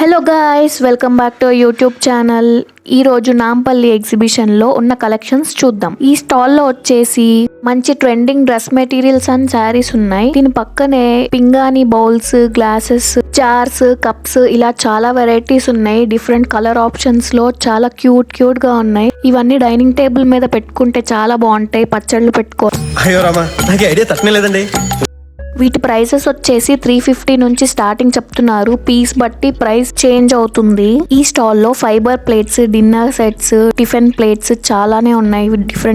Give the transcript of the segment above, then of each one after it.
Hello guys, welcome back to YouTube channel. ఈ రోజు Nampally exhibition లో ఉన్న కలెక్షన్స్ చూద్దాం. ఈ స్టాల్ లో వచ్చేసి మంచి trending dress materials and saris ఉన్నాయి. దీని పక్కనే పింగాణి బౌల్స్, గ్లాసెస్, జార్స్, కప్స్ ఇలా చాలా వెరైటీస్ ఉన్నాయి. డిఫరెంట్ కలర్ ఆప్షన్స్ లో చాలా క్యూట్ గా ఉన్నాయి. ఇవన్నీ డైనింగ్ టేబుల్ మీద పెట్టుకుంటే చాలా బాగుంటాయి. పచ్చళ్ళు పెట్టుకో. వీటి ప్రైసెస్ వచ్చేసి 350 నుంచి స్టార్టింగ్ చెప్తున్నారు. పీస్ బట్టి ప్రైస్ చేంజ్ అవుతుంది. ఈ స్టాల్ లో fibre plates, dinner sets, tiffin plates చాలానే ఉన్నాయి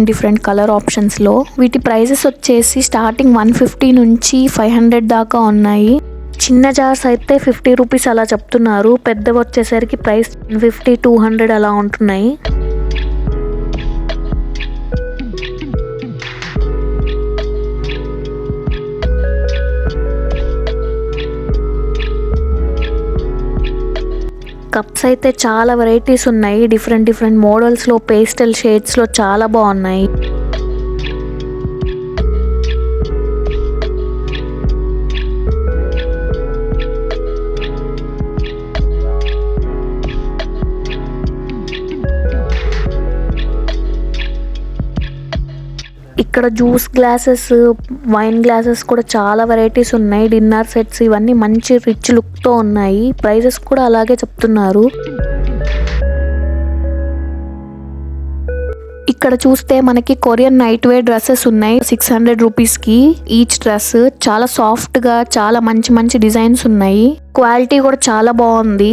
డిఫరెంట్ కలర్ ఆప్షన్స్ లో. వీటి ప్రైసెస్ వచ్చేసి స్టార్టింగ్ 150 నుంచి 500 దాకా ఉన్నాయి. చిన్న జార్స్ అయితే 50 రూపీస్ అలా చెప్తున్నారు. పెద్దవి వచ్చేసరికి ప్రైస్ 50-200 అలా ఉంటున్నాయి. కప్స్ అయితే చాలా వెరైటీస్ ఉన్నాయి. డిఫరెంట్ మోడల్స్ లో, పేస్టల్ షేడ్స్ లో చాలా బాగున్నాయి. ఇక్కడ జ్యూస్ గ్లాసెస్, వైన్ గ్లాసెస్ కూడా చాలా వెరైటీస్ ఉన్నాయి. డిన్నర్ సెట్స్ ఇవన్నీ మంచి రిచ్ లుక్ తో ఉన్నాయి. ప్రైజెస్ కూడా అలాగే చెప్తున్నారు. ఇక్కడ చూస్తే మనకి కొరియన్ నైట్ వేర్ డ్రెస్సెస్ ఉన్నాయి. 600 రూపీస్ కి ఈచ్ డ్రెస్. చాలా సాఫ్ట్ గా, చాలా మంచి డిజైన్స్ ఉన్నాయి. క్వాలిటీ కూడా చాలా బాగుంది.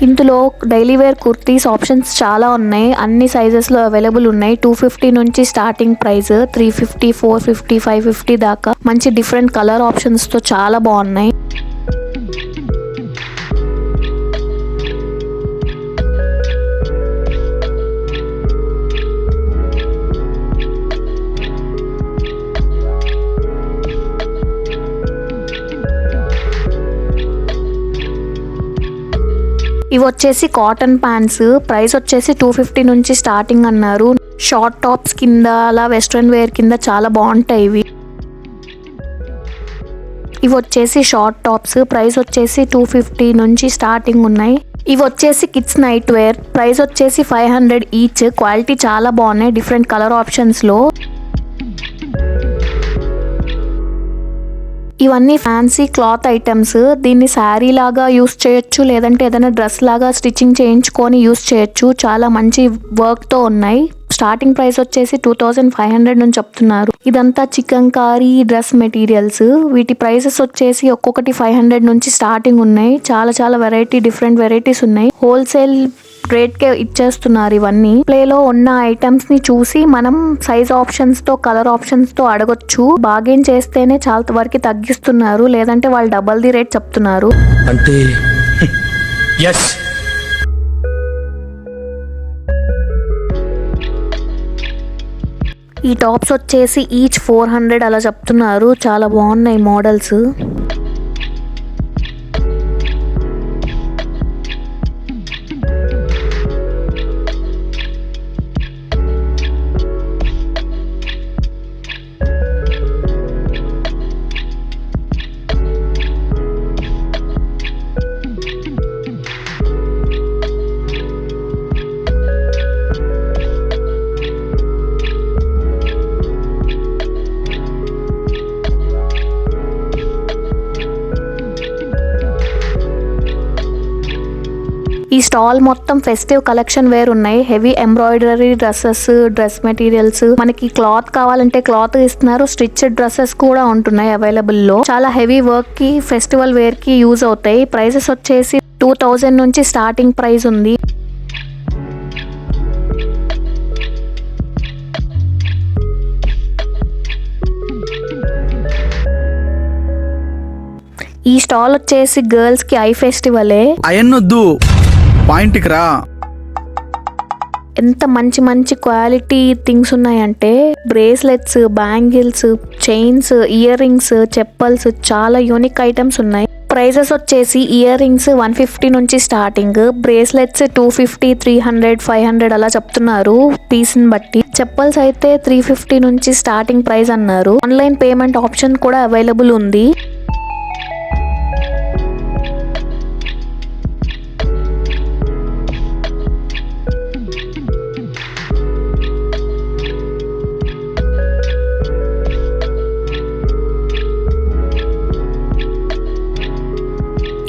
ఇందులో డైలీ వేర్ కుర్తీస్ ఆప్షన్స్ చాలా ఉన్నాయి. అన్ని సైజెస్ లో అవైలబుల్ ఉన్నాయి. 250 నుంచి స్టార్టింగ్ ప్రైస్ 350, 450, 550 దాకా మంచి డిఫరెంట్ కలర్ ఆప్షన్స్ తో చాలా బాగున్నాయి. ఇవి వచ్చేసి కాటన్ ప్యాంట్స్. ప్రైస్ వచ్చేసి 250 నుంచి స్టార్టింగ్ అన్నారు. షార్ట్ టాప్స్ కింద, అలా వెస్ట్రన్ వేర్ కింద చాలా బాగుంటాయి ఇవి. ఇవి వచ్చేసి షార్ట్ టాప్స్. ప్రైస్ వచ్చేసి 250 నుంచి స్టార్టింగ్ ఉన్నాయి. ఇవి వచ్చేసి కిడ్స్ నైట్ వేర్. ప్రైస్ వచ్చేసి 500 ఈచ్. క్వాలిటీ చాలా బాగున్నాయి డిఫరెంట్ కలర్ ఆప్షన్స్ లో. ఇవన్నీ ఫ్యాన్సీ క్లాత్ ఐటమ్స్. దీన్ని శారీ లాగా యూస్ చేయొచ్చు, లేదంటే ఏదైనా డ్రెస్ లాగా స్టిచ్చింగ్ చేయించుకొని యూస్ చేయొచ్చు. చాలా మంచి వర్క్ తో ఉన్నాయి. స్టార్టింగ్ ప్రైస్ వచ్చేసి 2500 నుంచి చెప్తున్నారు. ఇదంతా చికెన్ కారీ డ్రెస్ మెటీరియల్స్. వీటి ప్రైసెస్ వచ్చేసి ఒక్కొక్కటి 500 నుంచి స్టార్టింగ్ ఉన్నాయి. చాలా డిఫరెంట్ వెరైటీస్ ఉన్నాయి. హోల్సేల్ రేట్ కే ఇచ్చేస్తున్నారు. ఇవన్నీ ప్లేలో ఉన్న ఐటమ్స్ ని చూసి మనం సైజ్ ఆప్షన్స్ తో, కలర్ ఆప్షన్స్ తో అడగొచ్చు. బార్గెన్ చేస్తేనే చాలా వరకు తగ్గిస్తున్నారు, లేదంటే వాళ్ళు డబల్ ది రేట్ చెప్తున్నారు. అంటే ఈ టాప్స్ వచ్చేసి ఈచ్ 400 అలా చెప్తున్నారు. చాలా బాగున్నాయి మోడల్స్. ఈ స్టాల్ మొత్తం ఫెస్టివ్ కలెక్షన్ వేర్ ఉన్నాయి. Heavy embroidery dresses, dress materials. మనకి క్లాత్ కావాలంటే క్లాత్ ఇస్తున్నారు. స్టిచ్డ్ డ్రెస్సెస్ కూడా ఉంటున్నాయి అవైలబుల్ లో. చాలా హెవీ వర్క్ కి, ఫెస్టివల్ వేర్ కి యూజ్ అవుతాయి. ప్రైసెస్ వచ్చేసి 2000 నుంచి స్టార్టింగ్ ప్రైస్ ఉంది. ఈ స్టాల్ వచ్చేసి గర్ల్స్ కి ఐ ఫెస్టివలే. అయన్నొద్దు, పాయింట్కి రా. ఎంత మంచి క్వాలిటీ థింగ్స్ ఉన్నాయంటే bracelets, bangles, chains, ear rings, chappals చాలా యూనిక్ ఐటమ్స్ ఉన్నాయి. ప్రైజెస్ వచ్చేసి ఇయర్ రింగ్స్ 150 నుంచి స్టార్టింగ్, బ్రేస్లెట్స్ 250, 300, 500 అలా చెప్తున్నారు పీస్ని బట్టి. చెప్పల్స్ అయితే 350 నుంచి స్టార్టింగ్ ప్రైస్ అన్నారు. ఆన్లైన్ పేమెంట్ ఆప్షన్ కూడా అవైలబుల్ ఉంది.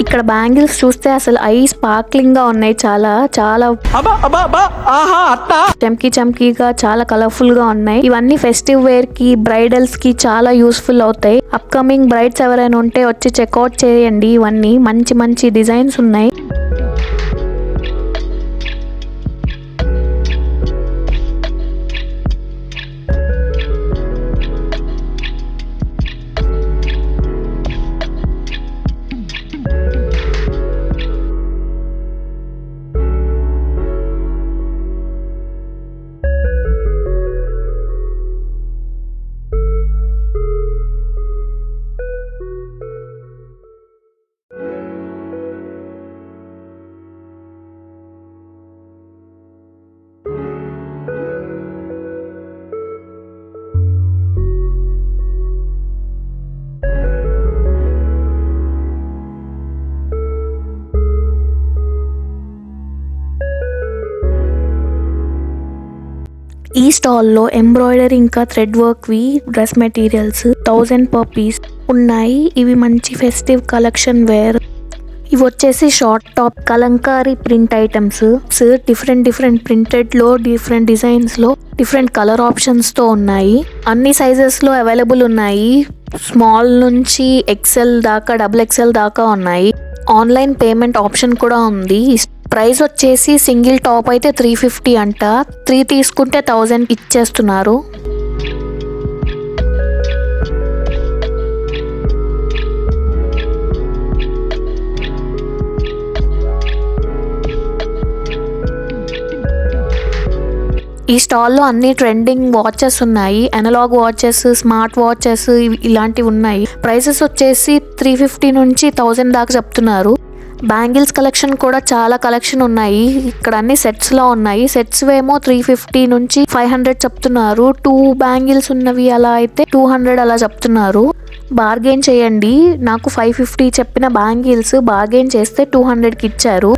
ఇక్కడ బ్యాంగిల్స్ చూస్తే అసలు ఐ స్పార్క్లింగ్ గా ఉన్నాయి. చాలా చాలా చమ్కీగా చాలా కలర్ఫుల్ గా ఉన్నాయి. ఇవన్నీ ఫెస్టివ్ వేర్ కి, బ్రైడల్స్ కి చాలా యూస్ఫుల్ అవుతాయి. అప్కమింగ్ బ్రైడ్స్ ఎవరైనా ఉంటే వచ్చి చెక్అవుట్ చేయండి. ఇవన్నీ మంచి మంచి డిజైన్స్ ఉన్నాయి. ఈ స్టాల్లో ఎంబ్రాయిడరీ ఇంకా థ్రెడ్ వర్క్వి డ్రెస్ మెటీరియల్స్ 1000 per piece ఉన్నాయి. ఇవి మంచి ఫెస్టివ్ కలెక్షన్ వేర్. ఇవి వచ్చేసి short top Kalamkari print items. Different ప్రింటెడ్లో, డిఫరెంట్ డిజైన్స్లో, డిఫరెంట్ కలర్ ఆప్షన్స్తో ఉన్నాయి. అన్ని సైజెస్లో అవైలబుల్ ఉన్నాయి. స్మాల్ నుంచి XL దాకా, XXL దాకా ఉన్నాయి. ఆన్లైన్ పేమెంట్ ఆప్షన్ కూడా ఉంది. ప్రైస్ వచ్చేసి సింగిల్ టాప్ అయితే 350 అంట, 3 తీసుకుంటే 1000 ఇచ్చేస్తున్నారు. ఈ స్టాల్లో అన్ని ట్రెండింగ్ వాచెస్ ఉన్నాయి. అనలాగ్ వాచెస్, స్మార్ట్ వాచెస్ ఇలాంటివి ఉన్నాయి. ప్రైసెస్ వచ్చేసి 350 నుంచి 1000 దాకా చెప్తున్నారు. బ్యాంగిల్స్ కలెక్షన్ కూడా చాలా కలెక్షన్ ఉన్నాయి. ఇక్కడ అన్ని సెట్స్లో ఉన్నాయి. సెట్స్ ఏమో 350 నుంచి 500 చెప్తున్నారు. 2 బ్యాంగిల్స్ ఉన్నవి అలా అయితే 200 అలా చెప్తున్నారు. బార్గెన్ చేయండి. నాకు 550 చెప్పిన బ్యాంగిల్స్ బార్గెన్ చేస్తే 200కి ఇచ్చారు.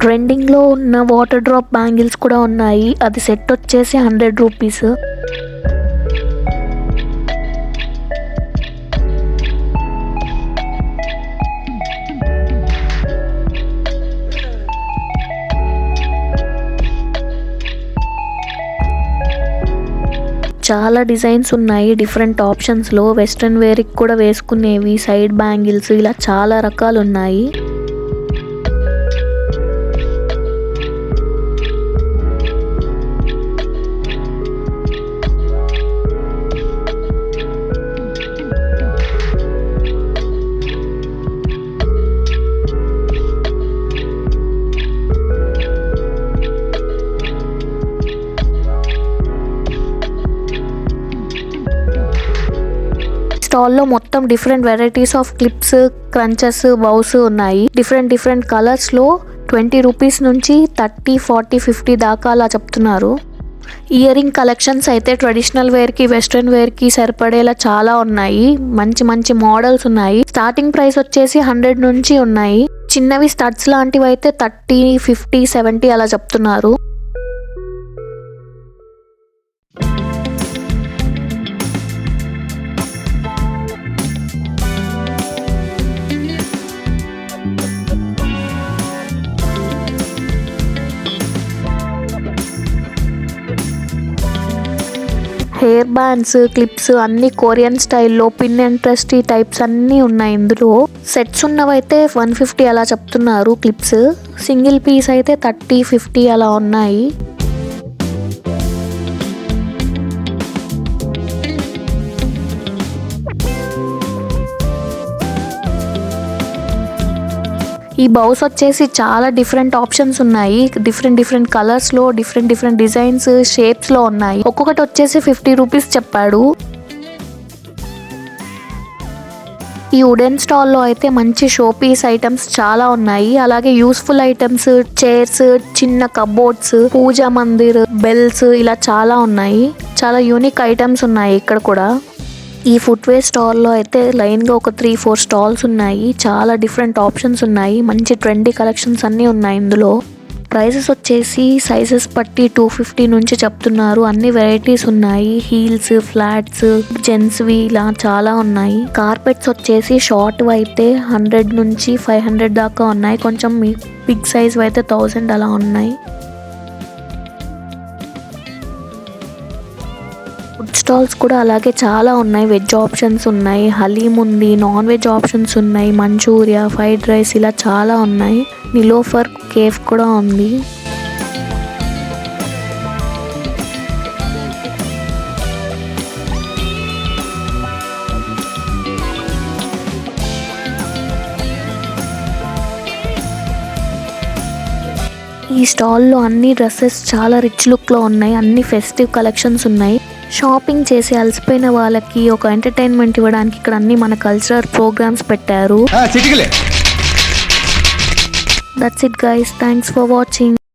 ట్రెండింగ్లో ఉన్న వాటర్ డ్రాప్ బ్యాంగిల్స్ కూడా ఉన్నాయి. అది సెట్ వచ్చేసి 100 రూపీస్. చాలా డిజైన్స్ ఉన్నాయి డిఫరెంట్ ఆప్షన్స్లో. వెస్ట్రన్ వేర్కి కూడా వేసుకునేవి, సైడ్ బ్యాంగిల్స్, ఇలా చాలా రకాలు ఉన్నాయి. స్టాల్లో మొత్తం different varieties of clips, crunches, bows ఉన్నాయి. డిఫరెంట్ కలర్స్లో 20 రూపీస్ నుంచి 30, 40, 50 దాకా అలా చెప్తున్నారు. ఇయర్ రింగ్ కలెక్షన్స్ అయితే ట్రెడిషనల్ వేర్కి, వెస్ట్రన్ వేర్కి సరిపడేలా చాలా ఉన్నాయి. మంచి మోడల్స్ ఉన్నాయి. స్టార్టింగ్ ప్రైస్ వచ్చేసి 100 నుంచి ఉన్నాయి. చిన్నవి స్టడ్స్ లాంటివి అయితే 30, 50, 70 అలా చెప్తున్నారు. హెయిర్ బ్యాండ్స్, క్లిప్స్ అన్ని కొరియన్ స్టైల్లో, పిన్ అండ్ ట్రస్ట్ టైప్స్ అన్నీ ఉన్నాయి. ఇందులో సెట్స్ ఉన్నవైతే 150 అలా చెప్తున్నారు. క్లిప్స్ సింగిల్ పీస్ అయితే 30, 50 అలా ఉన్నాయి. ఈ బౌస్ వచ్చేసి చాలా డిఫరెంట్ ఆప్షన్స్ ఉన్నాయి. డిఫరెంట్ కలర్స్ లో డిఫరెంట్ డిజైన్స్ షేప్స్ లో ఉన్నాయి. ఒక్కొక్కటి వచ్చేసి 50 రూపీస్ చెప్పాడు. ఈ వుడెన్ స్టాల్ లో అయితే మంచి షో పీస్ ఐటమ్స్ చాలా ఉన్నాయి. అలాగే యూస్ఫుల్ ఐటమ్స్, చైర్స్, చిన్న కబోర్డ్స్, పూజా మందిర్, బెల్స్ ఇలా చాలా ఉన్నాయి. చాలా యూనిక్ ఐటమ్స్ ఉన్నాయి ఇక్కడ కూడా. ఈ ఫుట్వేర్ స్టాల్లో అయితే లైన్గా ఒక 3-4 స్టాల్స్ ఉన్నాయి. చాలా డిఫరెంట్ ఆప్షన్స్ ఉన్నాయి. మంచి ట్రెండీ కలెక్షన్స్ అన్నీ ఉన్నాయి ఇందులో. ప్రైసెస్ వచ్చేసి సైజెస్ బట్టి 250 నుంచి చెప్తున్నారు. అన్ని వెరైటీస్ ఉన్నాయి. హీల్స్, ఫ్లాట్స్, జెంట్స్వి ఇలా చాలా ఉన్నాయి. కార్పెట్స్ వచ్చేసి షార్ట్ అయితే 100 నుంచి 500 దాకా ఉన్నాయి. కొంచెం బిగ్ సైజ్ అయితే 1000 అలా ఉన్నాయి. ఫుడ్ స్టాల్స్ కూడా అలాగే చాలా ఉన్నాయి. వెజ్ ఆప్షన్స్ ఉన్నాయి, హలీం ఉంది, నాన్ వెజ్ ఆప్షన్స్ ఉన్నాయి, మంచూరియా, ఫ్రైడ్ రైస్ ఇలా చాలా ఉన్నాయి. నిలోఫర్ కేఫ్ కూడా ఉంది. ఈ స్టాల్లో అన్ని డ్రెస్సెస్ చాలా రిచ్ లుక్లో ఉన్నాయి. అన్ని ఫెస్టివ్ కలెక్షన్స్ ఉన్నాయి. షాపింగ్ చేసి అలసిపోయిన వాళ్ళకి ఒక ఎంటర్టైన్మెంట్ ఇవ్వడానికి ఇక్కడ అన్ని మన కల్చరల్ ప్రోగ్రామ్స్ పెట్టారు. That's it guys, thanks for watching.